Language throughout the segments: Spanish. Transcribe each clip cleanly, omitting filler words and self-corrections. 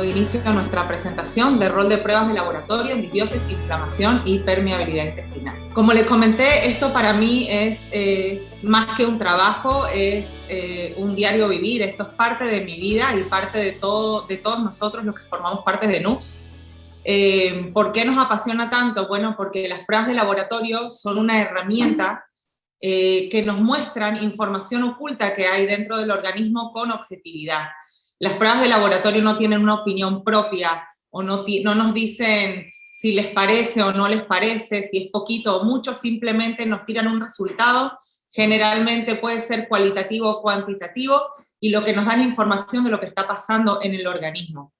dando inicio a nuestra presentación de rol de pruebas de laboratorio en disbiosis, inflamación y permeabilidad intestinal. Como les comenté, esto para mí es más que un trabajo, es un diario vivir. Esto es parte de mi vida y parte de todos nosotros los que formamos parte de NUPS. ¿Por qué nos apasiona tanto? Bueno, porque las pruebas de laboratorio son una herramienta que nos muestran información oculta que hay dentro del organismo con objetividad. Las pruebas de laboratorio no tienen una opinión propia o no nos dicen si les parece o no les parece, si es poquito o mucho, simplemente nos tiran un resultado, generalmente puede ser cualitativo o cuantitativo, y lo que nos da la información de lo que está pasando en el organismo.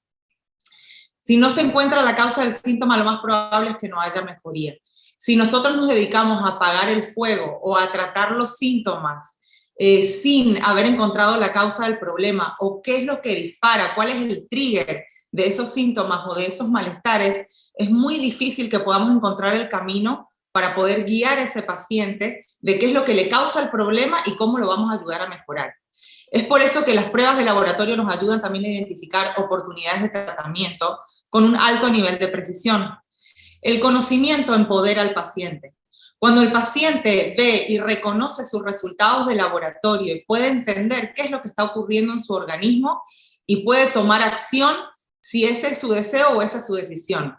Si no se encuentra la causa del síntoma, lo más probable es que no haya mejoría. Si nosotros nos dedicamos a apagar el fuego o a tratar los síntomas sin haber encontrado la causa del problema o qué es lo que dispara, cuál es el trigger de esos síntomas o de esos malestares, es muy difícil que podamos encontrar el camino para poder guiar a ese paciente de qué es lo que le causa el problema y cómo lo vamos a ayudar a mejorar. Es por eso que las pruebas de laboratorio nos ayudan también a identificar oportunidades de tratamiento con un alto nivel de precisión. El conocimiento empodera al paciente. Cuando el paciente ve y reconoce sus resultados de laboratorio y puede entender qué es lo que está ocurriendo en su organismo y puede tomar acción si ese es su deseo o esa es su decisión.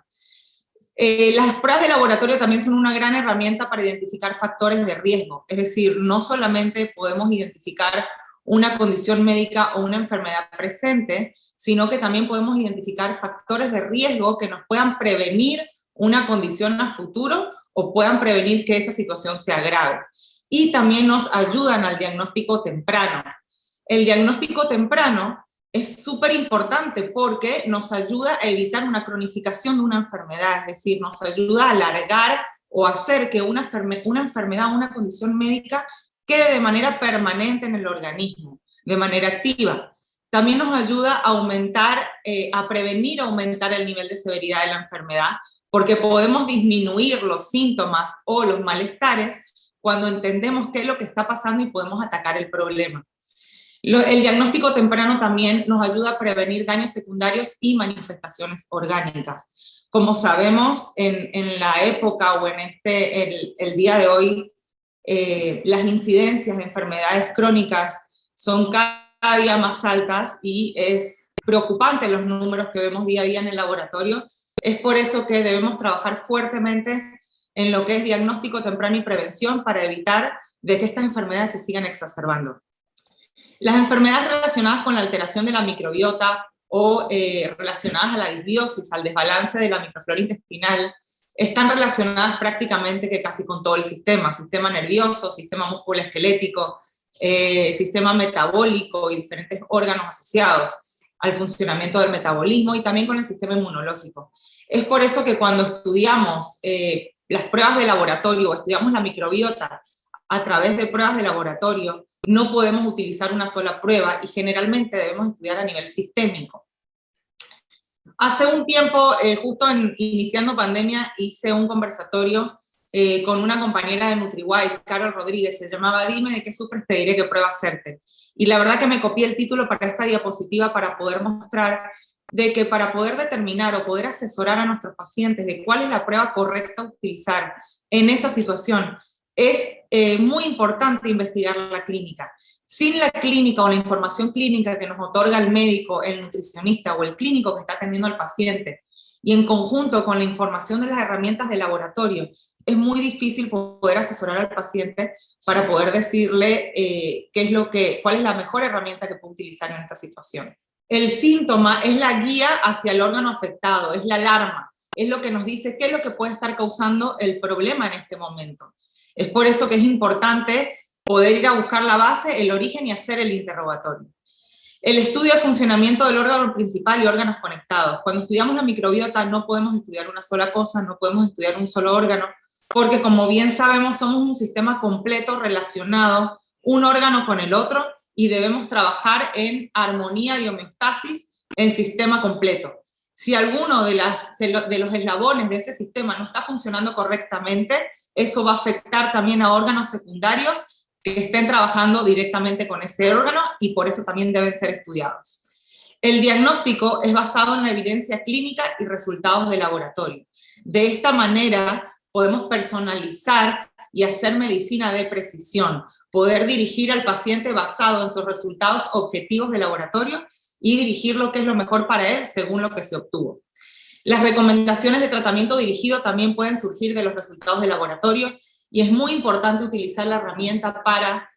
Las pruebas de laboratorio también son una gran herramienta para identificar factores de riesgo. Es decir, no solamente podemos identificar una condición médica o una enfermedad presente, sino que también podemos identificar factores de riesgo que nos puedan prevenir una condición a futuro o puedan prevenir que esa situación se agrave. Y también nos ayudan al diagnóstico temprano. El diagnóstico temprano es súper importante porque nos ayuda a evitar una cronificación de una enfermedad, es decir, nos ayuda a alargar o hacer que una enfermedad, una condición médica quede de manera permanente en el organismo, de manera activa. También nos ayuda a aumentar, a prevenir aumentar el nivel de severidad de la enfermedad, porque podemos disminuir los síntomas o los malestares cuando entendemos qué es lo que está pasando y podemos atacar el problema. El diagnóstico temprano también nos ayuda a prevenir daños secundarios y manifestaciones orgánicas. Como sabemos, en la época o en el día de hoy, las incidencias de enfermedades crónicas son cada día más altas y es preocupante los números que vemos día a día en el laboratorio. Es por eso que debemos trabajar fuertemente en lo que es diagnóstico temprano y prevención para evitar de que estas enfermedades se sigan exacerbando. Las enfermedades relacionadas con la alteración de la microbiota o relacionadas a la disbiosis, al desbalance de la microflora intestinal, están relacionadas prácticamente que casi con todo el sistema nervioso, sistema musculoesquelético, sistema metabólico y diferentes órganos asociados al funcionamiento del metabolismo y también con el sistema inmunológico. Es por eso que cuando estudiamos las pruebas de laboratorio o estudiamos la microbiota a través de pruebas de laboratorio, no podemos utilizar una sola prueba y generalmente debemos estudiar a nivel sistémico. Hace un tiempo, justo iniciando pandemia, hice un conversatorio con una compañera de NutriWide, Carol Rodríguez, se llamaba Dime de qué sufres, te diré qué prueba hacerte. Y la verdad que me copié el título para esta diapositiva para poder mostrar de que para poder determinar o poder asesorar a nuestros pacientes de cuál es la prueba correcta a utilizar en esa situación, es muy importante investigar la clínica. Sin la clínica o la información clínica que nos otorga el médico, el nutricionista o el clínico que está atendiendo al paciente, y en conjunto con la información de las herramientas de laboratorio, es muy difícil poder asesorar al paciente para poder decirle cuál es la mejor herramienta que puede utilizar en esta situación. El síntoma es la guía hacia el órgano afectado, es la alarma, es lo que nos dice qué es lo que puede estar causando el problema en este momento. Es por eso que es importante poder ir a buscar la base, el origen y hacer el interrogatorio. El estudio de funcionamiento del órgano principal y órganos conectados. Cuando estudiamos la microbiota no podemos estudiar una sola cosa, no podemos estudiar un solo órgano, porque como bien sabemos somos un sistema completo relacionado, un órgano con el otro, y debemos trabajar en armonía y homeostasis en sistema completo. Si alguno de los eslabones de ese sistema no está funcionando correctamente, eso va a afectar también a órganos secundarios que estén trabajando directamente con ese órgano y por eso también deben ser estudiados. El diagnóstico es basado en la evidencia clínica y resultados de laboratorio. De esta manera podemos personalizar y hacer medicina de precisión, poder dirigir al paciente basado en sus resultados objetivos de laboratorio y dirigir lo que es lo mejor para él según lo que se obtuvo. Las recomendaciones de tratamiento dirigido también pueden surgir de los resultados de laboratorio y es muy importante utilizar la herramienta para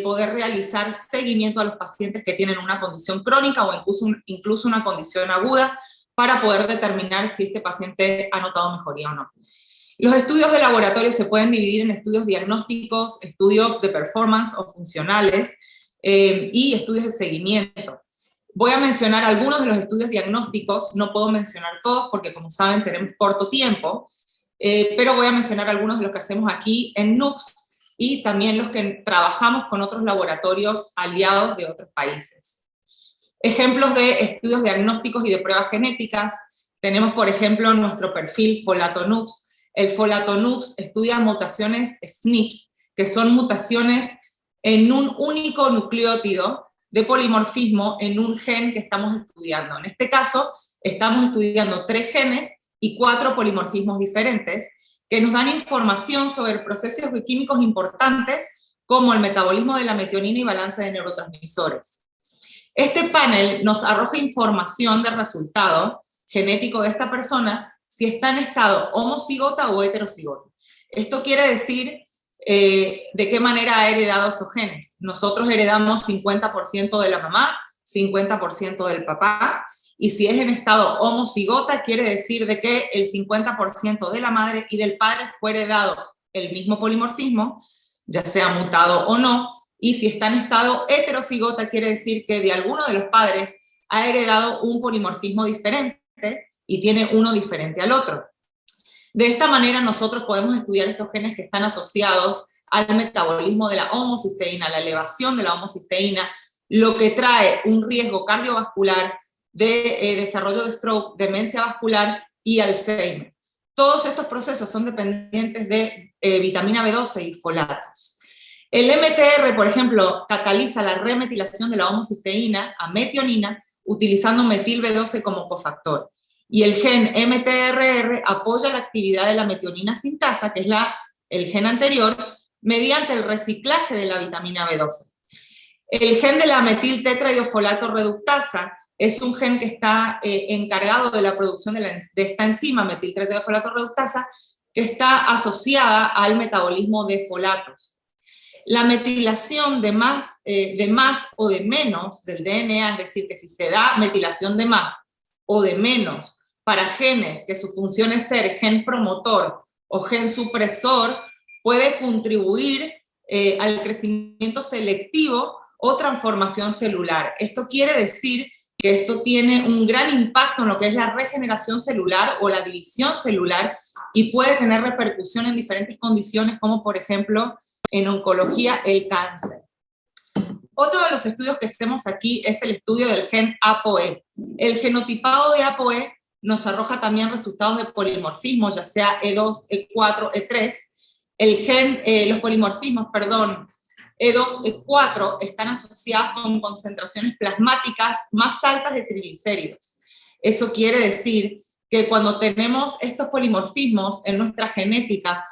poder realizar seguimiento a los pacientes que tienen una condición crónica o incluso una condición aguda para poder determinar si este paciente ha notado mejoría o no. Los estudios de laboratorio se pueden dividir en estudios diagnósticos, estudios de performance o funcionales y estudios de seguimiento. Voy a mencionar algunos de los estudios diagnósticos, no puedo mencionar todos porque como saben tenemos corto tiempo, pero voy a mencionar algunos de los que hacemos aquí en NUCS y también los que trabajamos con otros laboratorios aliados de otros países. Ejemplos de estudios diagnósticos y de pruebas genéticas, tenemos por ejemplo nuestro perfil Folato-NUCS. El Folato-NUCS estudia mutaciones SNPs, que son mutaciones en un único nucleótido de polimorfismo en un gen que estamos estudiando. En este caso, estamos estudiando 3 genes y 4 polimorfismos diferentes que nos dan información sobre procesos bioquímicos importantes como el metabolismo de la metionina y balance de neurotransmisores. Este panel nos arroja información del resultado genético de esta persona si está en estado homocigota o heterocigota. Esto quiere decir de qué manera ha heredado esos genes. Nosotros heredamos 50% de la mamá, 50% del papá, y si es en estado homocigota, quiere decir de que el 50% de la madre y del padre fue heredado el mismo polimorfismo, ya sea mutado o no, y si está en estado heterocigota, quiere decir que de alguno de los padres ha heredado un polimorfismo diferente y tiene uno diferente al otro. De esta manera nosotros podemos estudiar estos genes que están asociados al metabolismo de la homocisteína, a la elevación de la homocisteína, lo que trae un riesgo cardiovascular de desarrollo de stroke, demencia vascular y Alzheimer. Todos estos procesos son dependientes de vitamina B12 y folatos. El MTR, por ejemplo, cataliza la remetilación de la homocisteína a metionina utilizando metil B12 como cofactor. Y el gen MTRR apoya la actividad de la metionina sintasa, que es el gen anterior, mediante el reciclaje de la vitamina B12. El gen de la metiltetraiodofolato reductasa es un gen que está encargado de la producción de esta enzima, metiltetraiodofolato reductasa, que está asociada al metabolismo de folatos. La metilación de más o de menos del DNA, es decir, que si se da metilación de más o de menos para genes que su función es ser gen promotor o gen supresor, puede contribuir al crecimiento selectivo o transformación celular. Esto quiere decir que esto tiene un gran impacto en lo que es la regeneración celular o la división celular y puede tener repercusión en diferentes condiciones como por ejemplo en oncología el cáncer. Otro de los estudios que hacemos aquí es el estudio del gen ApoE. El genotipado de ApoE nos arroja también resultados de polimorfismo, ya sea E2, E4, E3. Los polimorfismos, E2, E4 están asociados con concentraciones plasmáticas más altas de triglicéridos. Eso quiere decir que cuando tenemos estos polimorfismos en nuestra genética,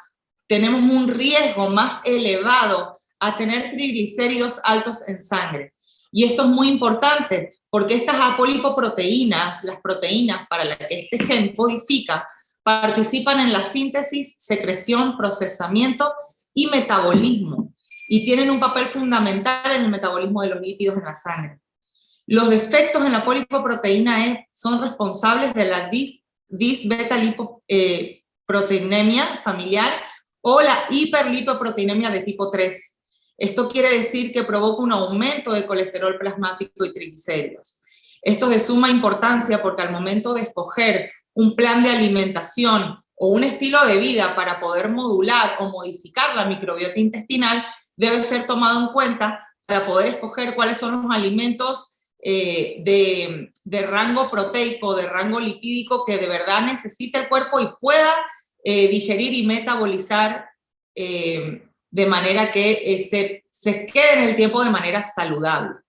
tenemos un riesgo más elevado a tener triglicéridos altos en sangre. Y esto es muy importante porque estas apolipoproteínas, las proteínas para las que este gen codifica, participan en la síntesis, secreción, procesamiento y metabolismo y tienen un papel fundamental en el metabolismo de los lípidos en la sangre. Los defectos en la polipoproteína E son responsables de la disbeta-lipoproteinemia familiar o la hiperlipoproteinemia de tipo 3. Esto quiere decir que provoca un aumento de colesterol plasmático y triglicéridos. Esto es de suma importancia porque al momento de escoger un plan de alimentación o un estilo de vida para poder modular o modificar la microbiota intestinal, debe ser tomado en cuenta para poder escoger cuáles son los alimentos de rango proteico, de rango lipídico que de verdad necesita el cuerpo y pueda digerir y metabolizar de manera que se quede en el tiempo de manera saludable.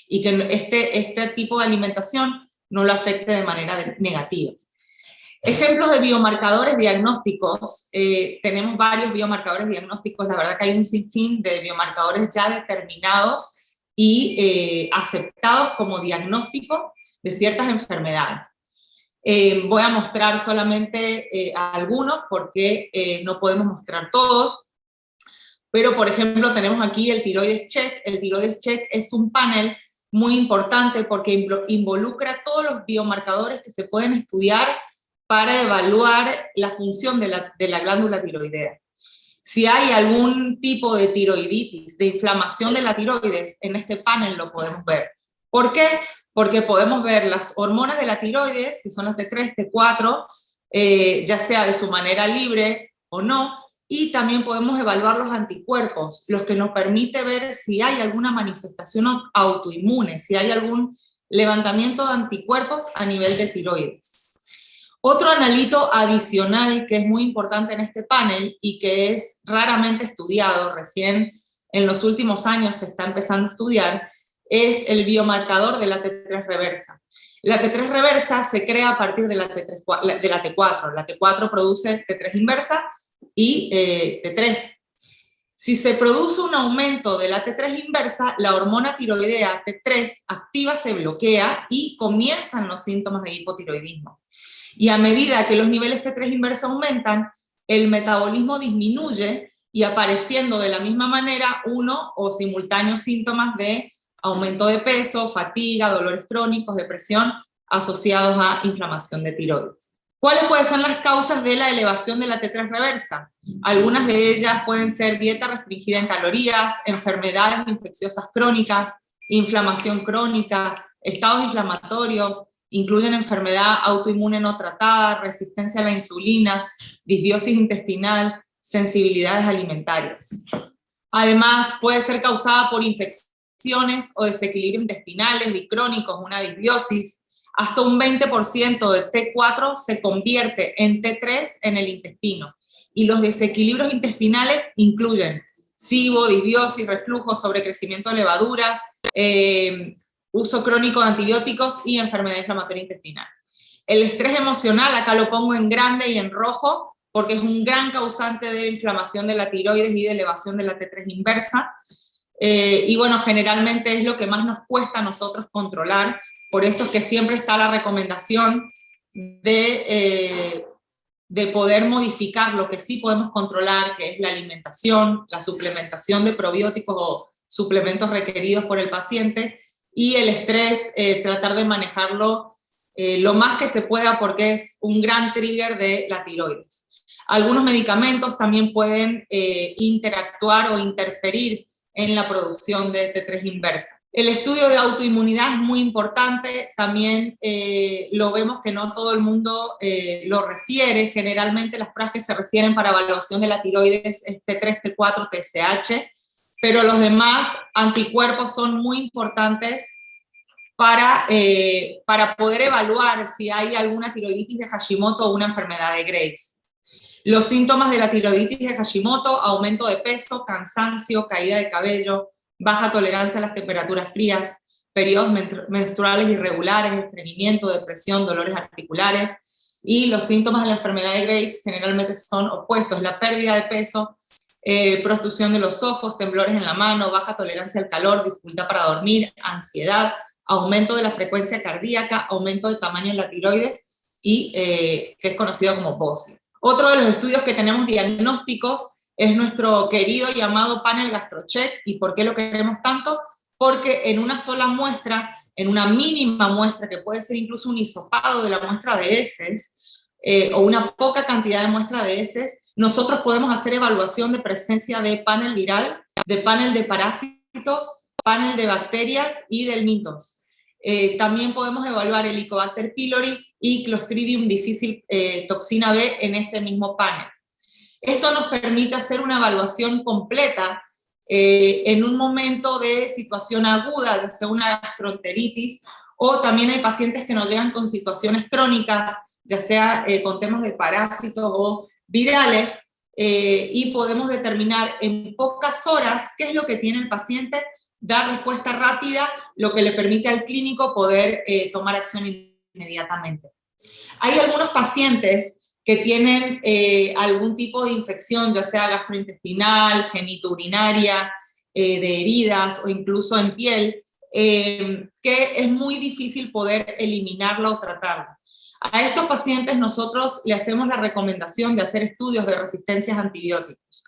y que este tipo de alimentación no lo afecte de manera negativa. Ejemplos de biomarcadores diagnósticos, tenemos varios biomarcadores diagnósticos, la verdad que hay un sinfín de biomarcadores ya determinados y aceptados como diagnóstico de ciertas enfermedades. Voy a mostrar solamente algunos porque no podemos mostrar todos, pero por ejemplo tenemos aquí el tiroides check. El tiroides check es un panel muy importante porque involucra todos los biomarcadores que se pueden estudiar para evaluar la función de la glándula tiroidea. Si hay algún tipo de tiroiditis, de inflamación de la tiroides, en este panel lo podemos ver. ¿Por qué? Porque podemos ver las hormonas de la tiroides, que son las T3, T4, ya sea de su manera libre o no, y también podemos evaluar los anticuerpos, los que nos permite ver si hay alguna manifestación autoinmune, si hay algún levantamiento de anticuerpos a nivel de tiroides. Otro analito adicional que es muy importante en este panel y que es raramente estudiado, recién en los últimos años se está empezando a estudiar, es el biomarcador de la T3 reversa. La T3 reversa se crea a partir de la T4. La T4 produce T3 inversa y T3. Si se produce un aumento de la T3 inversa, la hormona tiroidea T3 activa, se bloquea y comienzan los síntomas de hipotiroidismo. Y a medida que los niveles T3 inversa aumentan, el metabolismo disminuye y apareciendo de la misma manera uno o simultáneos síntomas de aumento de peso, fatiga, dolores crónicos, depresión asociados a inflamación de tiroides. ¿Cuáles pueden ser las causas de la elevación de la T3 reversa? Algunas de ellas pueden ser dieta restringida en calorías, enfermedades infecciosas crónicas, inflamación crónica, estados inflamatorios, incluyen enfermedad autoinmune no tratada, resistencia a la insulina, disbiosis intestinal, sensibilidades alimentarias. Además, puede ser causada por infecciones o desequilibrios intestinales crónicos, una disbiosis. Hasta un 20% de T4 se convierte en T3 en el intestino. Y los desequilibrios intestinales incluyen SIBO, disbiosis, reflujo, sobrecrecimiento de levadura, uso crónico de antibióticos y enfermedad inflamatoria intestinal. El estrés emocional, acá lo pongo en grande y en rojo, porque es un gran causante de inflamación de la tiroides y de elevación de la T3 inversa. Y bueno, generalmente es lo que más nos cuesta a nosotros controlar, por eso es que siempre está la recomendación de poder modificar lo que sí podemos controlar, que es la alimentación, la suplementación de probióticos o suplementos requeridos por el paciente, y el estrés, tratar de manejarlo lo más que se pueda porque es un gran trigger de la tiroides. Algunos medicamentos también pueden interactuar o interferir en la producción de T3 inversa. El estudio de autoinmunidad es muy importante, también lo vemos que no todo el mundo lo refiere, generalmente las pruebas que se refieren para evaluación de la tiroides es T3, T4, TSH, pero los demás anticuerpos son muy importantes para poder evaluar si hay alguna tiroiditis de Hashimoto o una enfermedad de Graves. Los síntomas de la tiroiditis de Hashimoto: aumento de peso, cansancio, caída de cabello, baja tolerancia a las temperaturas frías, periodos menstruales irregulares, estreñimiento, depresión, dolores articulares. Y los síntomas de la enfermedad de Graves generalmente son opuestos: la pérdida de peso, prostrucción de los ojos, temblores en la mano, baja tolerancia al calor, dificultad para dormir, ansiedad, aumento de la frecuencia cardíaca, aumento del tamaño de la tiroides y que es conocido como POSI. Otro de los estudios que tenemos diagnósticos es nuestro querido llamado panel GastroCheck. ¿Y por qué lo queremos tanto? Porque en una sola muestra, en una mínima muestra, que puede ser incluso un hisopado de la muestra de heces, o una poca cantidad de muestra de heces, nosotros podemos hacer evaluación de presencia de panel viral, de panel de parásitos, panel de bacterias y del mitos. También podemos evaluar el Helicobacter pylori y Clostridium difficile toxina B en este mismo panel. Esto nos permite hacer una evaluación completa en un momento de situación aguda, ya sea una gastroenteritis, o también hay pacientes que nos llegan con situaciones crónicas, ya sea con temas de parásitos o virales, y podemos determinar en pocas horas qué es lo que tiene el paciente, dar respuesta rápida lo que le permite al clínico poder tomar acción inmediatamente. Hay algunos pacientes que tienen algún tipo de infección, ya sea gastrointestinal, genitourinaria, de heridas o incluso en piel, que es muy difícil poder eliminarla o tratarla. A estos pacientes nosotros le hacemos la recomendación de hacer estudios de resistencias a antibióticos.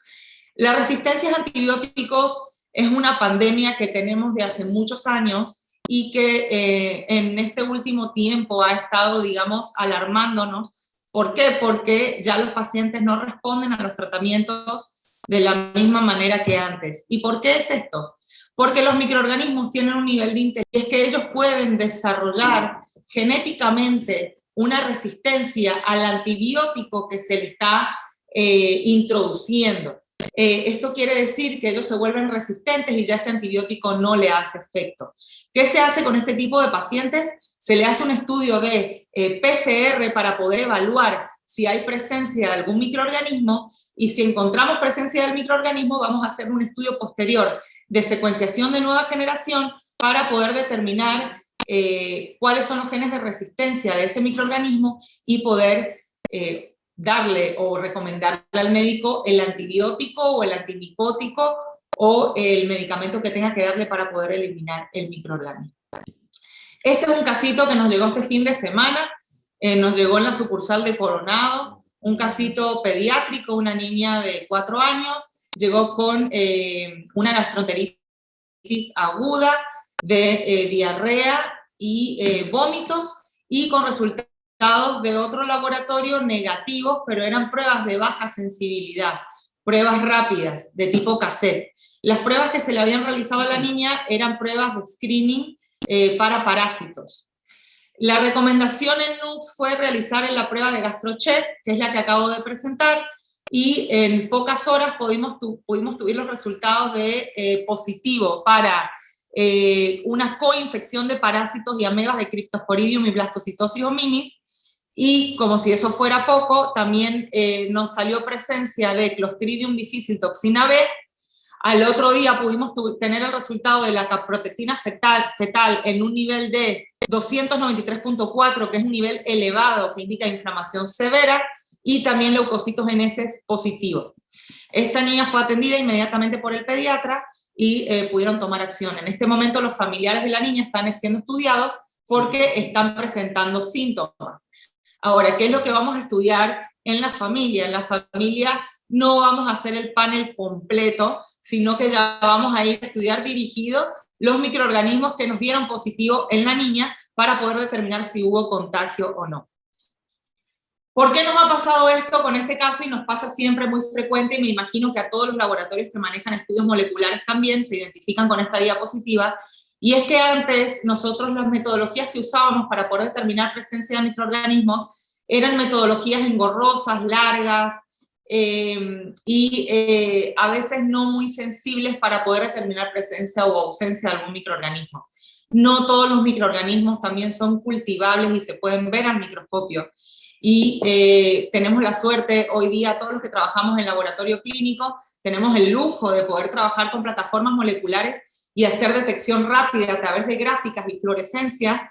Las resistencias a antibióticos es una pandemia que tenemos de hace muchos años y que en este último tiempo ha estado, digamos, alarmándonos. ¿Por qué? Porque ya los pacientes no responden a los tratamientos de la misma manera que antes. ¿Y por qué es esto? Porque los microorganismos tienen un nivel de inteligencia, y es que ellos pueden desarrollar genéticamente una resistencia al antibiótico que se le está introduciendo. Esto quiere decir que ellos se vuelven resistentes y ya ese antibiótico no le hace efecto. ¿Qué se hace con este tipo de pacientes? Se le hace un estudio de PCR para poder evaluar si hay presencia de algún microorganismo, y si encontramos presencia del microorganismo vamos a hacer un estudio posterior de secuenciación de nueva generación para poder determinar cuáles son los genes de resistencia de ese microorganismo y poder darle o recomendarle al médico el antibiótico o el antimicótico o el medicamento que tenga que darle para poder eliminar el microorganismo. Este es un casito que nos llegó este fin de semana, nos llegó en la sucursal de Coronado, un casito pediátrico, una niña de 4 años, llegó con una gastroenteritis aguda, de diarrea y vómitos, y con resultados de otro laboratorio negativos, pero eran pruebas de baja sensibilidad, pruebas rápidas, de tipo cassette. Las pruebas que se le habían realizado a la niña eran pruebas de screening para parásitos. La recomendación en NUCS fue realizar la prueba de GastroCheck, que es la que acabo de presentar, y en pocas horas pudimos tuvir los resultados de positivo para una coinfección de parásitos y amebas de Cryptosporidium y Blastocitosis hominis, y como si eso fuera poco, también nos salió presencia de Clostridium difficile toxina B. Al otro día pudimos tener el resultado de la caprotectina fetal en un nivel de 293.4, que es un nivel elevado que indica inflamación severa, y también leucocitos geneses positivos. Esta niña fue atendida inmediatamente por el pediatra y pudieron tomar acción. En este momento los familiares de la niña están siendo estudiados porque están presentando síntomas. Ahora, ¿qué es lo que vamos a estudiar en la familia? En la familia no vamos a hacer el panel completo, sino que ya vamos a ir a estudiar dirigido los microorganismos que nos dieron positivo en la niña para poder determinar si hubo contagio o no. ¿Por qué nos ha pasado esto con este caso? Y nos pasa siempre muy frecuente, y me imagino que a todos los laboratorios que manejan estudios moleculares también se identifican con esta diapositiva, y es que antes nosotros las metodologías que usábamos para poder determinar presencia de microorganismos eran metodologías engorrosas, largas, y a veces no muy sensibles para poder determinar presencia o ausencia de algún microorganismo. No todos los microorganismos también son cultivables y se pueden ver al microscopio. Y tenemos la suerte, hoy día todos los que trabajamos en laboratorio clínico, tenemos el lujo de poder trabajar con plataformas moleculares y hacer detección rápida a través de gráficas y fluorescencia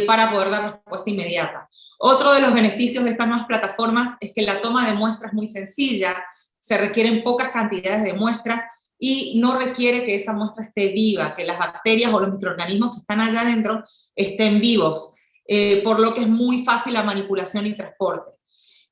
para poder dar respuesta inmediata. Otro de los beneficios de estas nuevas plataformas es que la toma de muestras es muy sencilla, se requieren pocas cantidades de muestras y no requiere que esa muestra esté viva, que las bacterias o los microorganismos que están allá adentro estén vivos, por lo que es muy fácil la manipulación y transporte.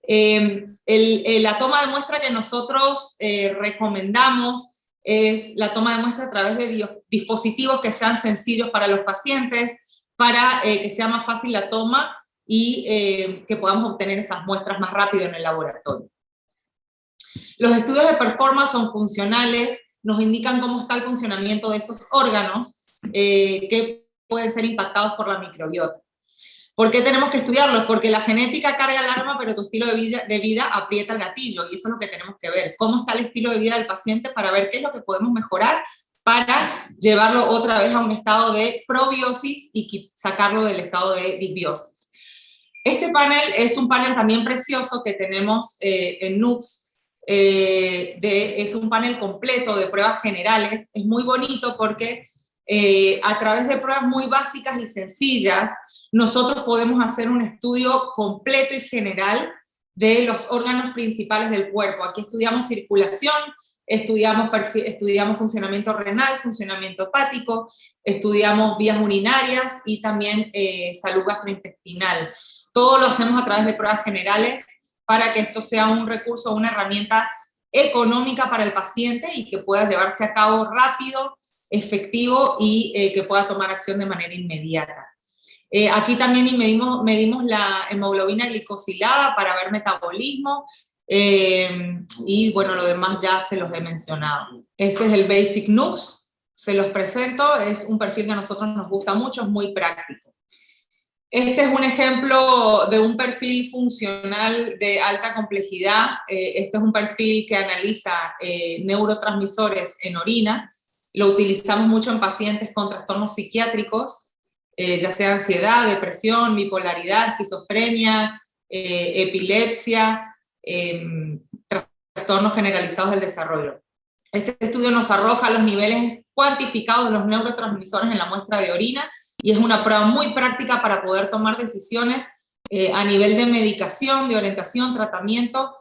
La toma de muestra que nosotros recomendamos es la toma de muestra a través de dispositivos que sean sencillos para los pacientes, para que sea más fácil la toma y que podamos obtener esas muestras más rápido en el laboratorio. Los estudios de performance son funcionales, nos indican cómo está el funcionamiento de esos órganos que pueden ser impactados por la microbiota. ¿Por qué tenemos que estudiarlos? Porque la genética carga el arma, pero tu estilo de vida aprieta el gatillo, y eso es lo que tenemos que ver. Cómo está el estilo de vida del paciente para ver qué es lo que podemos mejorar para llevarlo otra vez a un estado de probiosis y sacarlo del estado de disbiosis. Este panel es un panel también precioso que tenemos en NUCS. Es un panel completo de pruebas generales. Es muy bonito porque a través de pruebas muy básicas y sencillas, nosotros podemos hacer un estudio completo y general de los órganos principales del cuerpo. Aquí estudiamos circulación, estudiamos funcionamiento renal, funcionamiento hepático, estudiamos vías urinarias y también salud gastrointestinal. Todo lo hacemos a través de pruebas generales para que esto sea un recurso, una herramienta económica para el paciente y que pueda llevarse a cabo rápido, efectivo y que pueda tomar acción de manera inmediata. Aquí también medimos la hemoglobina glicosilada para ver metabolismo y bueno, lo demás ya se los he mencionado. Este es el Basic NUCS, se los presento, es un perfil que a nosotros nos gusta mucho, es muy práctico. Este es un ejemplo de un perfil funcional de alta complejidad. Este es un perfil que analiza neurotransmisores en orina. Lo utilizamos mucho en pacientes con trastornos psiquiátricos, ya sea ansiedad, depresión, bipolaridad, esquizofrenia, epilepsia, trastornos generalizados del desarrollo. Este estudio nos arroja los niveles cuantificados de los neurotransmisores en la muestra de orina y es una prueba muy práctica para poder tomar decisiones a nivel de medicación, de orientación, tratamiento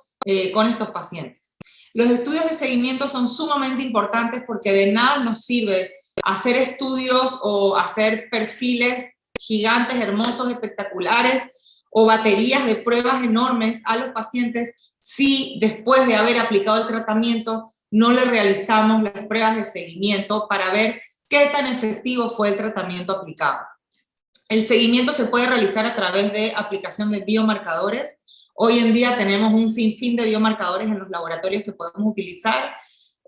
con estos pacientes. Los estudios de seguimiento son sumamente importantes porque de nada nos sirve hacer estudios o hacer perfiles gigantes, hermosos, espectaculares o baterías de pruebas enormes a los pacientes si después de haber aplicado el tratamiento no le realizamos las pruebas de seguimiento para ver qué tan efectivo fue el tratamiento aplicado. El seguimiento se puede realizar a través de aplicación de biomarcadores. Hoy en día tenemos un sinfín de biomarcadores en los laboratorios que podemos utilizar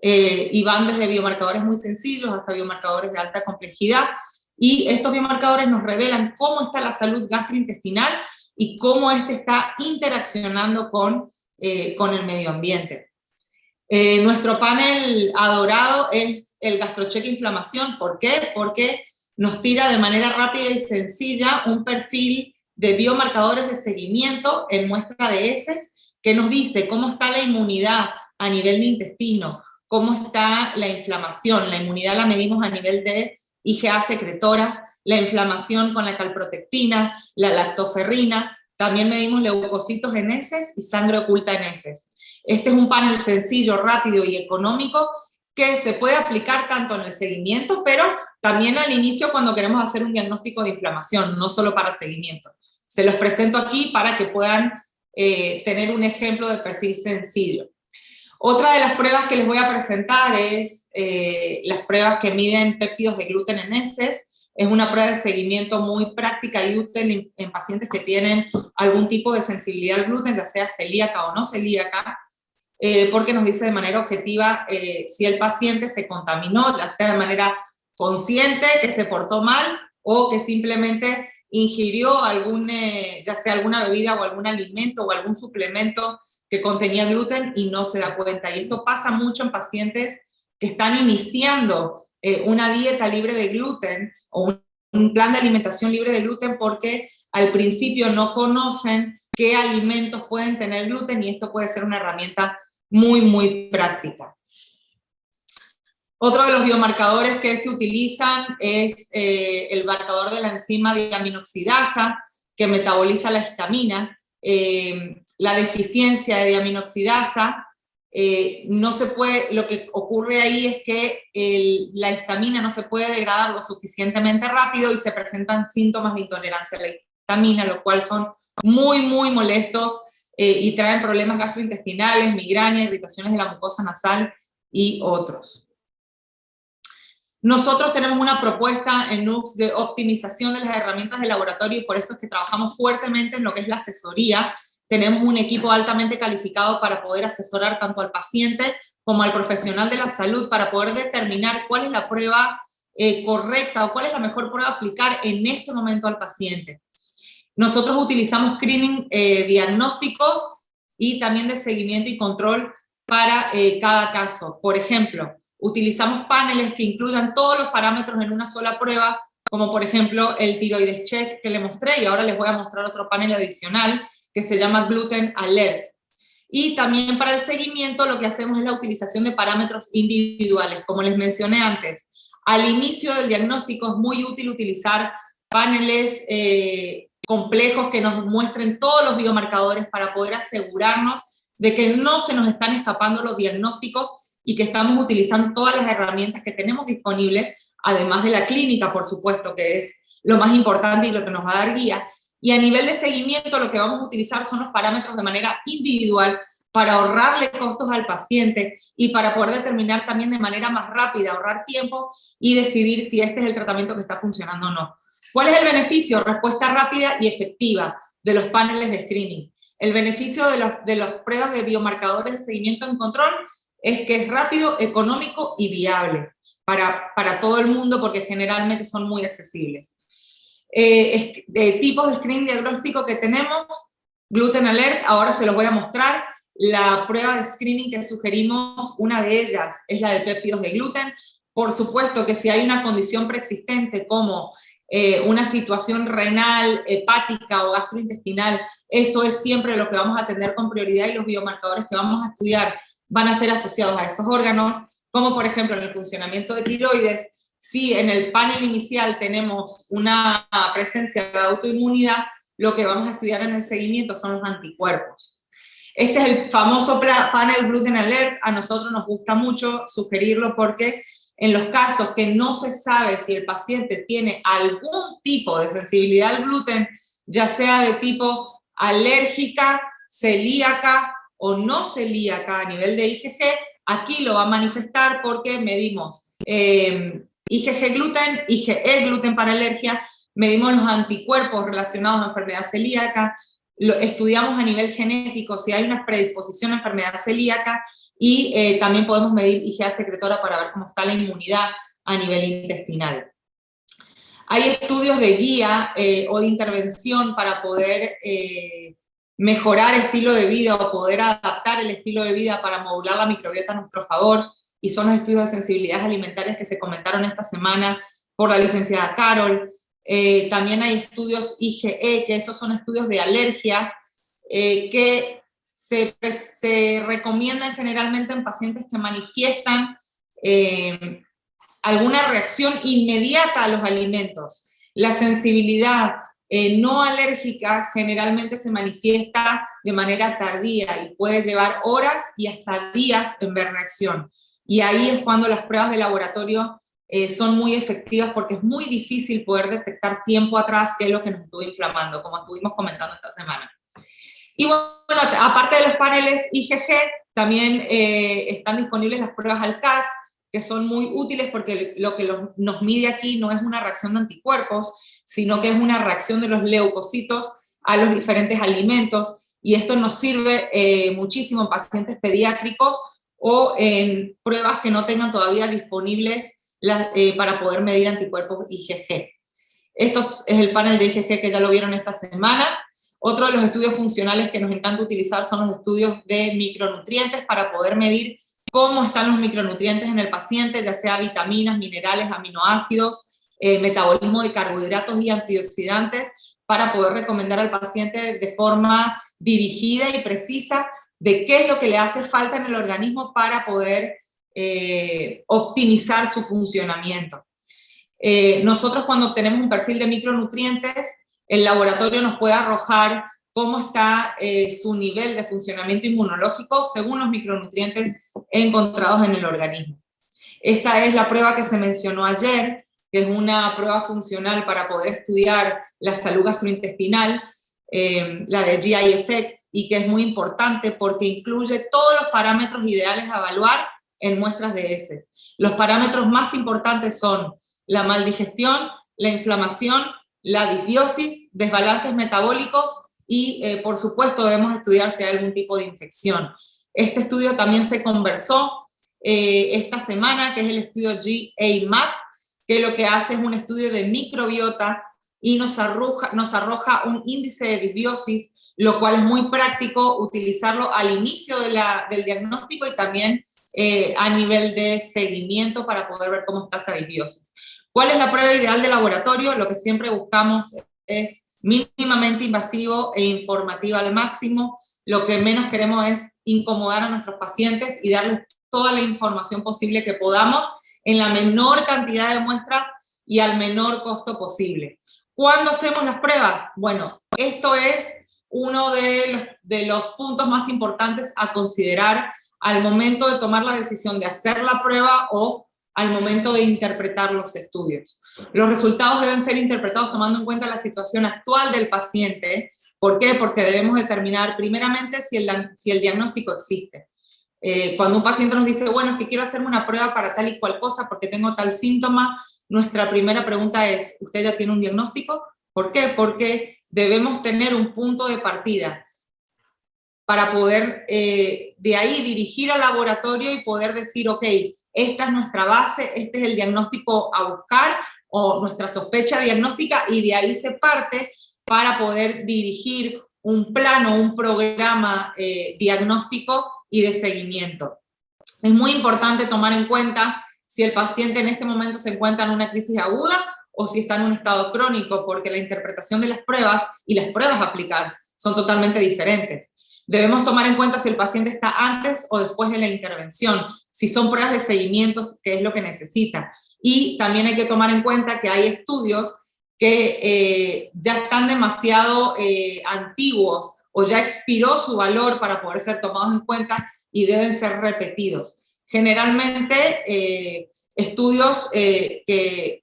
y van desde biomarcadores muy sencillos hasta biomarcadores de alta complejidad. Y estos biomarcadores nos revelan cómo está la salud gastrointestinal y cómo este está interaccionando con el medio ambiente. Nuestro panel adorado es el GastroCheck Inflamación. ¿Por qué? Porque nos tira de manera rápida y sencilla un perfil de biomarcadores de seguimiento en muestra de heces que nos dice cómo está la inmunidad a nivel de intestino, cómo está la inflamación. La inmunidad la medimos a nivel de IgA secretora, la inflamación con la calprotectina, la lactoferrina. También medimos leucocitos en heces y sangre oculta en heces. Este es un panel sencillo, rápido y económico que se puede aplicar tanto en el seguimiento, pero también al inicio cuando queremos hacer un diagnóstico de inflamación, no solo para seguimiento. Se los presento aquí para que puedan tener un ejemplo de perfil sencillo. Otra de las pruebas que les voy a presentar es las pruebas que miden péptidos de gluten en heces. Es una prueba de seguimiento muy práctica y útil en pacientes que tienen algún tipo de sensibilidad al gluten, ya sea celíaca o no celíaca, porque nos dice de manera objetiva si el paciente se contaminó, ya sea de manera consciente, que se portó mal, o que simplemente ingirió ya sea alguna bebida o algún alimento o algún suplemento que contenía gluten y no se da cuenta. Y esto pasa mucho en pacientes que están iniciando una dieta libre de gluten o un plan de alimentación libre de gluten porque al principio no conocen qué alimentos pueden tener gluten y esto puede ser una herramienta muy, muy práctica. Otro de los biomarcadores que se utilizan es el marcador de la enzima diaminoxidasa que metaboliza la histamina. La deficiencia de diaminoxidasa no se puede, lo que ocurre ahí es que la histamina no se puede degradar lo suficientemente rápido y se presentan síntomas de intolerancia a la histamina, lo cual son muy, muy molestos y traen problemas gastrointestinales, migraña, irritaciones de la mucosa nasal y otros. Nosotros tenemos una propuesta en NUCS de optimización de las herramientas de laboratorio y por eso es que trabajamos fuertemente en lo que es la asesoría. Tenemos un equipo altamente calificado para poder asesorar tanto al paciente como al profesional de la salud para poder determinar cuál es la prueba correcta o cuál es la mejor prueba a aplicar en este momento al paciente. Nosotros utilizamos screening diagnósticos y también de seguimiento y control para cada caso. Por ejemplo, utilizamos paneles que incluyan todos los parámetros en una sola prueba, como por ejemplo el tiroides check que le mostré y ahora les voy a mostrar otro panel adicional que se llama Gluten Alert. Y también para el seguimiento lo que hacemos es la utilización de parámetros individuales. Como les mencioné antes, Al inicio del diagnóstico es muy útil utilizar paneles complejos que nos muestren todos los biomarcadores para poder asegurarnos de que no se nos están escapando los diagnósticos y que estamos utilizando todas las herramientas que tenemos disponibles, además de la clínica, por supuesto, que es lo más importante y lo que nos va a dar guía. Y a nivel de seguimiento, lo que vamos a utilizar son los parámetros de manera individual para ahorrarle costos al paciente y para poder determinar también de manera más rápida, ahorrar tiempo y decidir si este es el tratamiento que está funcionando o no. ¿Cuál es el beneficio? Respuesta rápida y efectiva de los paneles de screening. El beneficio de las pruebas de biomarcadores de seguimiento en control es que es rápido, económico y viable para todo el mundo porque generalmente son muy accesibles. Tipos de screening diagnóstico que tenemos, Gluten Alert, ahora se los voy a mostrar. La prueba de screening que sugerimos, una de ellas es la de péptidos de gluten. Por supuesto que si hay una condición preexistente como una situación renal, hepática o gastrointestinal, eso es siempre lo que vamos a atender con prioridad y los biomarcadores que vamos a estudiar van a ser asociados a esos órganos, como por ejemplo en el funcionamiento de tiroides. Si en el panel inicial tenemos una presencia de autoinmunidad, lo que vamos a estudiar en el seguimiento son los anticuerpos. Este es el famoso panel Gluten Alert. A nosotros nos gusta mucho sugerirlo porque en los casos que no se sabe si el paciente tiene algún tipo de sensibilidad al gluten, ya sea de tipo alérgica, celíaca o no celíaca a nivel de IgG, aquí lo va a manifestar porque medimos IgG gluten, IgE gluten para alergia, medimos los anticuerpos relacionados a enfermedad celíaca, estudiamos a nivel genético si hay una predisposición a enfermedad celíaca y también podemos medir IgA secretora para ver cómo está la inmunidad a nivel intestinal. Hay estudios de guía o de intervención para poder mejorar estilo de vida o poder adaptar el estilo de vida para modular la microbiota a nuestro favor, y son los estudios de sensibilidades alimentarias que se comentaron esta semana por la licenciada Carol. También hay estudios IgE, que esos son estudios de alergias, que se recomiendan generalmente en pacientes que manifiestan alguna reacción inmediata a los alimentos. La sensibilidad no alérgica generalmente se manifiesta de manera tardía y puede llevar horas y hasta días en ver reacción. Y ahí es cuando las pruebas de laboratorio son muy efectivas porque es muy difícil poder detectar tiempo atrás qué es lo que nos estuvo inflamando, como estuvimos comentando esta semana. Y bueno, aparte de los paneles IgG, también están disponibles las pruebas ALCAT, que son muy útiles porque lo que nos mide aquí no es una reacción de anticuerpos, sino que es una reacción de los leucocitos a los diferentes alimentos, y esto nos sirve muchísimo en pacientes pediátricos o en pruebas que no tengan todavía disponibles para poder medir anticuerpos IgG. Esto es el panel de IgG que ya lo vieron esta semana. Otro de los estudios funcionales que nos encanta utilizar son los estudios de micronutrientes para poder medir cómo están los micronutrientes en el paciente, ya sea vitaminas, minerales, aminoácidos, metabolismo de carbohidratos y antioxidantes, para poder recomendar al paciente de forma dirigida y precisa de qué es lo que le hace falta en el organismo para poder optimizar su funcionamiento. Nosotros cuando obtenemos un perfil de micronutrientes, el laboratorio nos puede arrojar cómo está su nivel de funcionamiento inmunológico según los micronutrientes encontrados en el organismo. Esta es la prueba que se mencionó ayer, que es una prueba funcional para poder estudiar la salud gastrointestinal, la de GI Effects, y que es muy importante porque incluye todos los parámetros ideales a evaluar en muestras de heces. Los parámetros más importantes son la maldigestión, la inflamación, la disbiosis, desbalances metabólicos y, por supuesto, debemos estudiar si hay algún tipo de infección. Este estudio también se conversó esta semana, que es el estudio GA-MAP, que lo que hace es un estudio de microbiota y nos arroja un índice de disbiosis, lo cual es muy práctico utilizarlo al inicio del diagnóstico y también a nivel de seguimiento para poder ver cómo está esa disbiosis. ¿Cuál es la prueba ideal de laboratorio? Lo que siempre buscamos es mínimamente invasivo e informativa al máximo. Lo que menos queremos es incomodar a nuestros pacientes y darles toda la información posible que podamos en la menor cantidad de muestras y al menor costo posible. ¿Cuándo hacemos las pruebas? Bueno, esto es uno de los puntos más importantes a considerar al momento de tomar la decisión de hacer la prueba o al momento de interpretar los estudios. Los resultados deben ser interpretados tomando en cuenta la situación actual del paciente. ¿Por qué? Porque debemos determinar primeramente si el diagnóstico existe. Cuando un paciente nos dice, bueno, es que quiero hacerme una prueba para tal y cual cosa porque tengo tal síntoma, nuestra primera pregunta es, ¿usted ya tiene un diagnóstico? ¿Por qué? Porque debemos tener un punto de partida para poder de ahí dirigir al laboratorio y poder decir, ok, esta es nuestra base, este es el diagnóstico a buscar o nuestra sospecha diagnóstica, y de ahí se parte para poder dirigir un plan o un programa diagnóstico y de seguimiento. Es muy importante tomar en cuenta si el paciente en este momento se encuentra en una crisis aguda o si está en un estado crónico, porque la interpretación de las pruebas y las pruebas a aplicar son totalmente diferentes. Debemos tomar en cuenta si el paciente está antes o después de la intervención, si son pruebas de seguimiento, qué es lo que necesita. Y también hay que tomar en cuenta que hay estudios que ya están demasiado antiguos o ya expiró su valor para poder ser tomados en cuenta y deben ser repetidos. Generalmente estudios que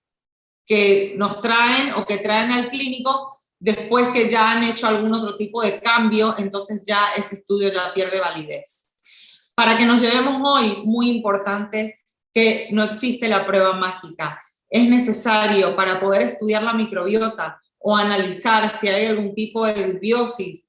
nos traen o que traen al clínico después que ya han hecho algún otro tipo de cambio, entonces ya ese estudio ya pierde validez. Para que nos llevemos hoy, muy importante que no existe la prueba mágica. Es necesario para poder estudiar la microbiota o analizar si hay algún tipo de disbiosis,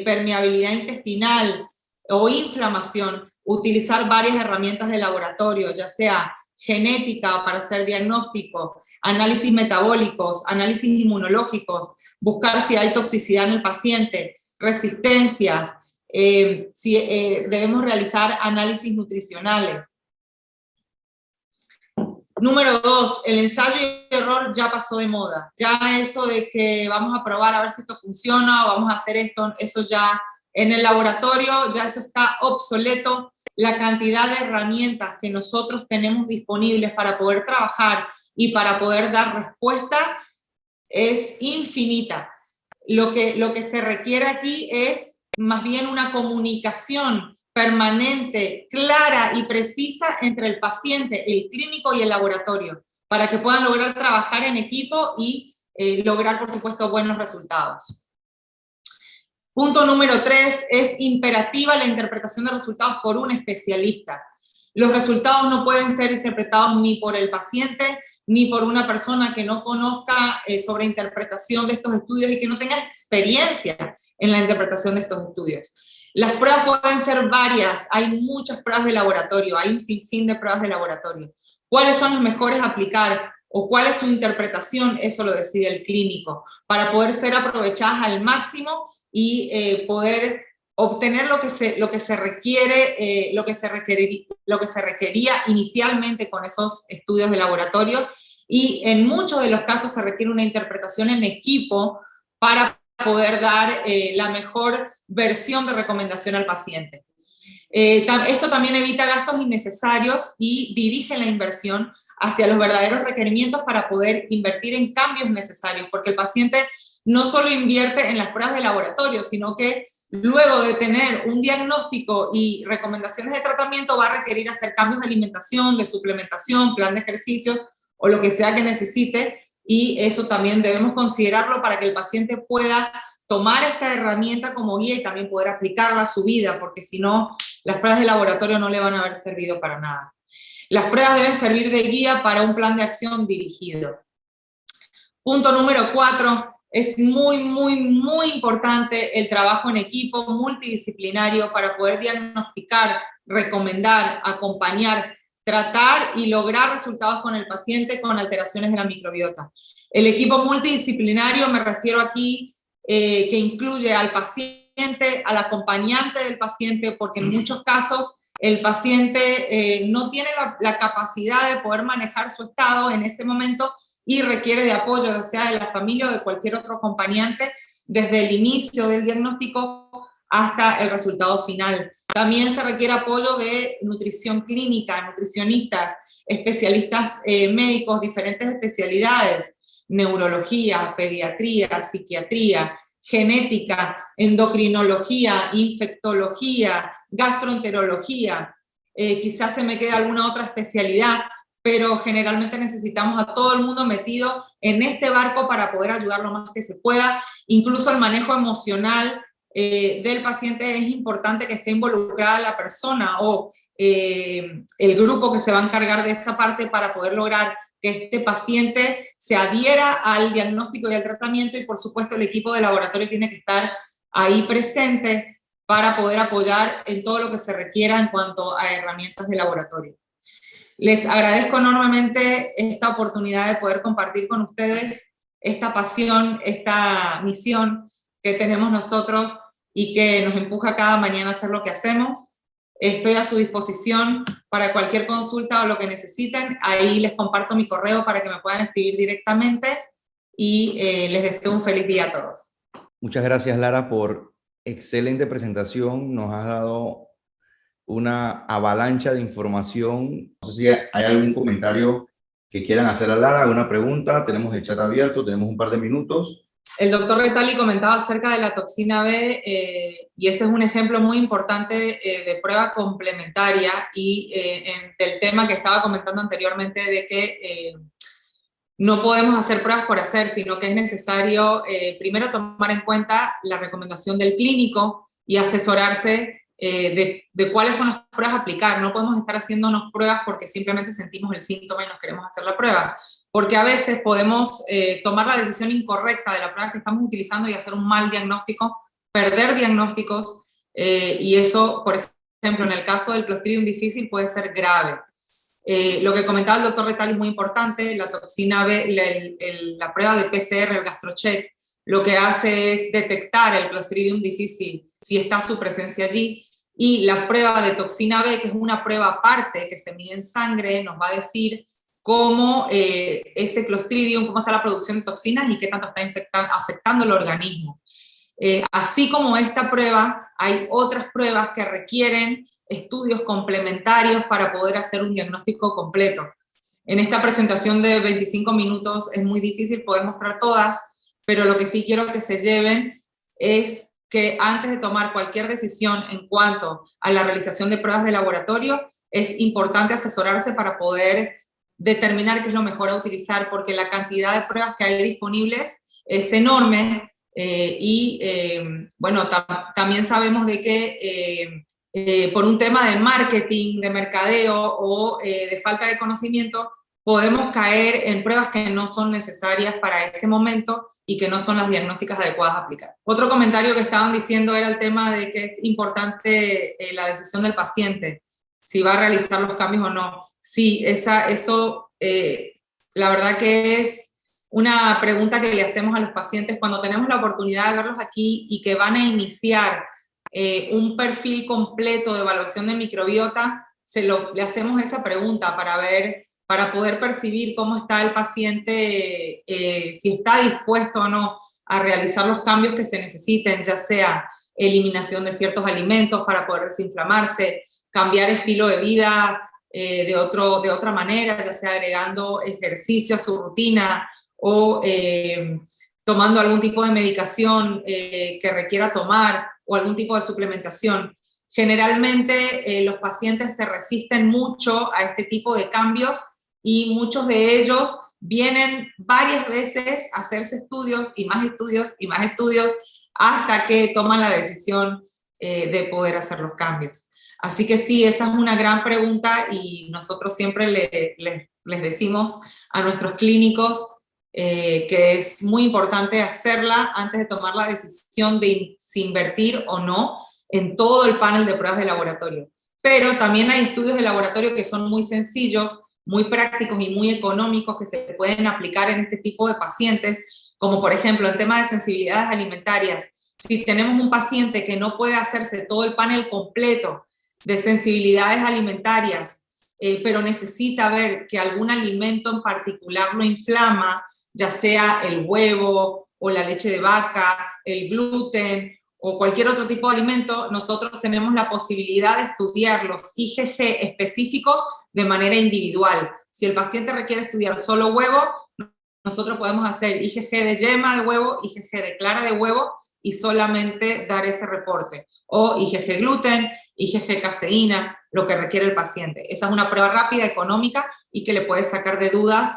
permeabilidad intestinal o inflamación, utilizar varias herramientas de laboratorio, ya sea genética para hacer diagnóstico, análisis metabólicos, análisis inmunológicos, buscar si hay toxicidad en el paciente, resistencias, si debemos realizar análisis nutricionales. Número 2, el ensayo y error ya pasó de moda. Ya eso de que vamos a probar a ver si esto funciona o vamos a hacer esto, eso ya en el laboratorio, ya eso está obsoleto. La cantidad de herramientas que nosotros tenemos disponibles para poder trabajar y para poder dar respuesta es infinita. Lo que se requiere aquí es más bien una comunicación permanente, clara y precisa entre el paciente, el clínico y el laboratorio, para que puedan lograr trabajar en equipo y lograr, por supuesto, buenos resultados. Punto número 3, es imperativa la interpretación de resultados por un especialista. Los resultados no pueden ser interpretados ni por el paciente, ni por una persona que no conozca sobre interpretación de estos estudios y que no tenga experiencia en la interpretación de estos estudios. Las pruebas pueden ser varias, hay muchas pruebas de laboratorio, hay un sinfín de pruebas de laboratorio. ¿Cuáles son las mejores a aplicar o cuál es su interpretación? Eso lo decide el clínico, para poder ser aprovechadas al máximo y poder obtener lo que se requiere, lo que se requería inicialmente con esos estudios de laboratorio, y en muchos de los casos se requiere una interpretación en equipo para poder dar la mejor versión de recomendación al paciente. Esto también evita gastos innecesarios y dirige la inversión hacia los verdaderos requerimientos para poder invertir en cambios necesarios, porque el paciente no solo invierte en las pruebas de laboratorio, sino que luego de tener un diagnóstico y recomendaciones de tratamiento va a requerir hacer cambios de alimentación, de suplementación, plan de ejercicio o lo que sea que necesite, y eso también debemos considerarlo para que el paciente pueda tomar esta herramienta como guía y también poder aplicarla a su vida, porque si no, las pruebas de laboratorio no le van a haber servido para nada. Las pruebas deben servir de guía para un plan de acción dirigido. Punto número 4, es muy, muy, muy importante el trabajo en equipo multidisciplinario para poder diagnosticar, recomendar, acompañar, tratar y lograr resultados con el paciente con alteraciones de la microbiota. El equipo multidisciplinario, me refiero aquí que incluye al paciente, al acompañante del paciente, porque en muchos casos el paciente no tiene la capacidad de poder manejar su estado en ese momento y requiere de apoyo, ya sea de la familia o de cualquier otro acompañante, desde el inicio del diagnóstico hasta el resultado final. También se requiere apoyo de nutrición clínica, nutricionistas, especialistas médicos, diferentes especialidades, neurología, pediatría, psiquiatría, genética, endocrinología, infectología, gastroenterología, quizás se me quede alguna otra especialidad, pero generalmente necesitamos a todo el mundo metido en este barco para poder ayudar lo más que se pueda. Incluso el manejo emocional del paciente es importante que esté involucrada la persona o el grupo que se va a encargar de esa parte para poder lograr que este paciente se adhiera al diagnóstico y al tratamiento, y por supuesto el equipo de laboratorio tiene que estar ahí presente para poder apoyar en todo lo que se requiera en cuanto a herramientas de laboratorio. Les agradezco enormemente esta oportunidad de poder compartir con ustedes esta pasión, esta misión que tenemos nosotros y que nos empuja cada mañana a hacer lo que hacemos. Estoy a su disposición para cualquier consulta o lo que necesiten. Ahí les comparto mi correo para que me puedan escribir directamente y les deseo un feliz día a todos. Muchas gracias, Lara, por excelente presentación. Nos has dado una avalancha de información. No sé si hay algún comentario que quieran hacer a Lara, alguna pregunta. Tenemos el chat abierto, tenemos un par de minutos. El doctor Retali comentaba acerca de la toxina B y ese es un ejemplo muy importante de prueba complementaria y del tema que estaba comentando anteriormente de que no podemos hacer pruebas por hacer, sino que es necesario primero tomar en cuenta la recomendación del clínico y asesorarse de cuáles son las pruebas a aplicar. No podemos estar haciéndonos pruebas porque simplemente sentimos el síntoma y nos queremos hacer la prueba, porque a veces podemos tomar la decisión incorrecta de la prueba que estamos utilizando y hacer un mal diagnóstico, perder diagnósticos, y eso, por ejemplo, en el caso del Clostridium difficile puede ser grave. Lo que comentaba el doctor Retali es muy importante. La toxina B, la prueba de PCR, el GastroCheck, lo que hace es detectar el Clostridium difficile si está su presencia allí, y la prueba de toxina B, que es una prueba aparte que se mide en sangre, nos va a decir cómo ese Clostridium, cómo está la producción de toxinas y qué tanto está afectando el organismo. Así como esta prueba, hay otras pruebas que requieren estudios complementarios para poder hacer un diagnóstico completo. En esta presentación de 25 minutos es muy difícil poder mostrar todas, pero lo que sí quiero que se lleven es que antes de tomar cualquier decisión en cuanto a la realización de pruebas de laboratorio, es importante asesorarse para poder determinar qué es lo mejor a utilizar, porque la cantidad de pruebas que hay disponibles es enorme bueno, también sabemos de que por un tema de marketing, de mercadeo o de falta de conocimiento, podemos caer en pruebas que no son necesarias para ese momento y que no son las diagnósticas adecuadas a aplicar. Otro comentario que estaban diciendo era el tema de que es importante la decisión del paciente, si va a realizar los cambios o no. Sí, eso la verdad que es una pregunta que le hacemos a los pacientes cuando tenemos la oportunidad de verlos aquí y que van a iniciar un perfil completo de evaluación de microbiota. Le hacemos esa pregunta para poder percibir cómo está el paciente, si está dispuesto o no a realizar los cambios que se necesiten, ya sea eliminación de ciertos alimentos para poder desinflamarse, cambiar estilo de vida de otra manera, ya sea agregando ejercicio a su rutina o tomando algún tipo de medicación que requiera tomar o algún tipo de suplementación. Generalmente los pacientes se resisten mucho a este tipo de cambios y muchos de ellos vienen varias veces a hacerse estudios y más estudios y más estudios hasta que toman la decisión de poder hacer los cambios. Así que sí, esa es una gran pregunta y nosotros siempre les decimos a nuestros clínicos que es muy importante hacerla antes de tomar la decisión de si invertir o no en todo el panel de pruebas de laboratorio. Pero también hay estudios de laboratorio que son muy sencillos, muy prácticos y muy económicos que se pueden aplicar en este tipo de pacientes, como por ejemplo en tema de sensibilidades alimentarias. Si tenemos un paciente que no puede hacerse todo el panel completo de sensibilidades alimentarias, pero necesita ver que algún alimento en particular lo inflama, ya sea el huevo o la leche de vaca, el gluten o cualquier otro tipo de alimento, nosotros tenemos la posibilidad de estudiar los IgG específicos de manera individual. Si el paciente requiere estudiar solo huevo, nosotros podemos hacer IgG de yema de huevo, IgG de clara de huevo y solamente dar ese reporte. O IgG gluten, IgG caseína, lo que requiere el paciente. Esa es una prueba rápida, económica y que le puede sacar de dudas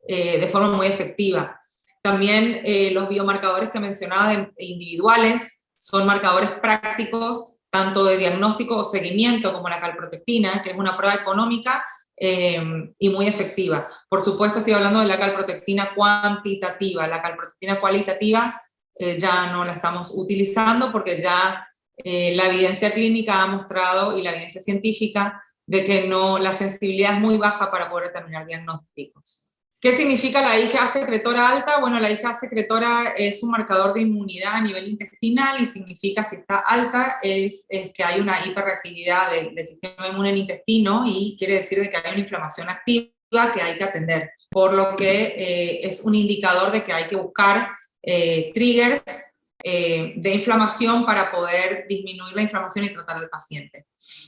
de forma muy efectiva. También los biomarcadores que mencionaba individuales son marcadores prácticos, tanto de diagnóstico o seguimiento como la calprotectina, que es una prueba económica y muy efectiva. Por supuesto estoy hablando de la calprotectina cuantitativa. La calprotectina cualitativa ya no la estamos utilizando porque ya la evidencia clínica ha mostrado y la evidencia científica de que no, la sensibilidad es muy baja para poder determinar diagnósticos. ¿Qué significa la IgA secretora alta? Bueno, la IgA secretora es un marcador de inmunidad a nivel intestinal y significa, si está alta, es que hay una hiperreactividad del sistema inmune en el intestino y quiere decir de que hay una inflamación activa que hay que atender, por lo que es un indicador de que hay que buscar triggers de inflamación para poder disminuir la inflamación y tratar al paciente.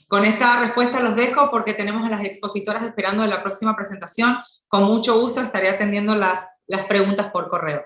Con esta respuesta los dejo porque tenemos a las expositoras esperando de la próxima presentación. Con mucho gusto estaré atendiendo las preguntas por correo.